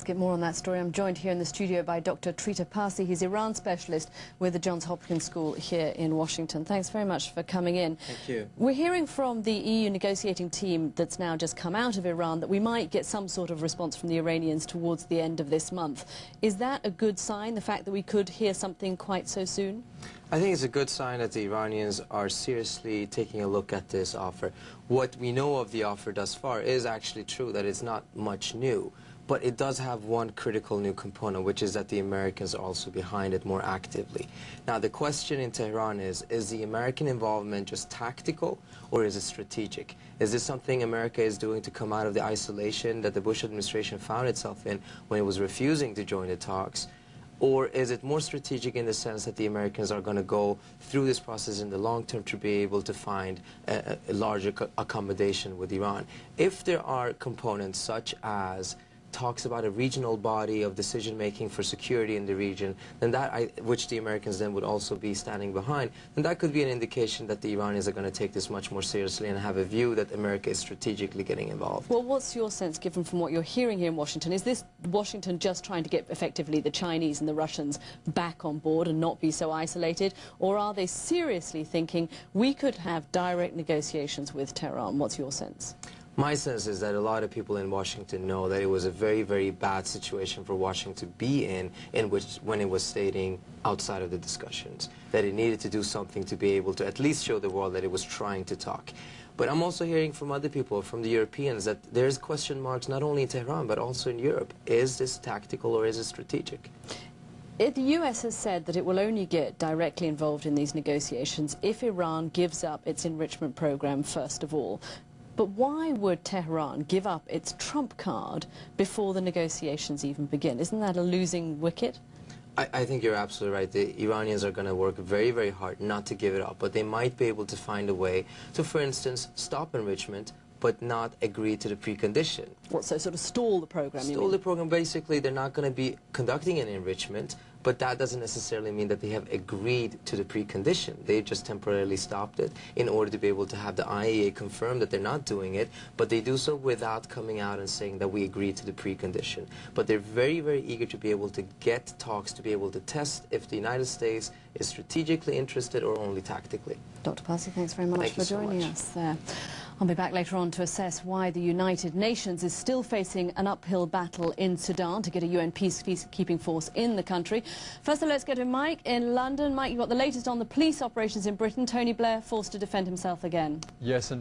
get more on that story. I'm joined here in the studio by Dr. Trita Parsi. He's Iran specialist with the Johns Hopkins School here in Washington. Thanks very much for coming in. Thank you. We're hearing from the EU negotiating team that's now just come out of Iran that we might get some sort of response from the Iranians towards the end of this month. Is that a good sign, the fact that we could hear something quite so soon? I think it's a good sign that the Iranians are seriously taking a look at this offer. What we know of the offer thus far is actually true, that it's not much new. But it does have one critical new component, which is that the Americans are also behind it more actively. Now, the question in Tehran is the American involvement just tactical or is it strategic? Is this something America is doing to come out of the isolation that the Bush administration found itself in when it was refusing to join the talks? Or is it more strategic in the sense that the Americans are going to go through this process in the long term to be able to find a larger accommodation with Iran? If there are components such as talks about a regional body of decision-making for security in the region, then which the Americans then would also be standing behind, then that could be an indication that the Iranians are going to take this much more seriously and have a view that America is strategically getting involved. Well, what's your sense, given from what you're hearing here in Washington? Is this Washington just trying to get effectively the Chinese and the Russians back on board and not be so isolated? Or are they seriously thinking we could have direct negotiations with Tehran? What's your sense? My sense is that a lot of people in Washington know that it was a very, very bad situation for Washington to be in when it was stating outside of the discussions, that it needed to do something to be able to at least show the world that it was trying to talk. But I'm also hearing from other people, from the Europeans, that there's question marks not only in Tehran but also in Europe. Is this tactical or is it strategic? The US has said that it will only get directly involved in these negotiations if Iran gives up its enrichment program first of all. But why would Tehran give up its trump card before the negotiations even begin? Isn't that a losing wicket? I think you're absolutely right. The Iranians are going to work very, very hard not to give it up, but they might be able to find a way to, for instance, stop enrichment, but not agree to the precondition. What, so sort of stall the program, Stall the program. Basically, they're not going to be conducting an enrichment, but that doesn't necessarily mean that they have agreed to the precondition. They just temporarily stopped it in order to be able to have the IAEA confirm that they're not doing it, but they do so without coming out and saying that we agreed to the precondition. But they're very, very eager to be able to get talks, to be able to test if the United States is strategically interested or only tactically. Dr. Parsi, thanks very much for joining us there. I'll be back later on to assess why the United Nations is still facing an uphill battle in Sudan to get a UN peacekeeping force in the country. First, let's go to Mike in London. Mike, you've got the latest on the police operations in Britain. Tony Blair forced to defend himself again. Yes.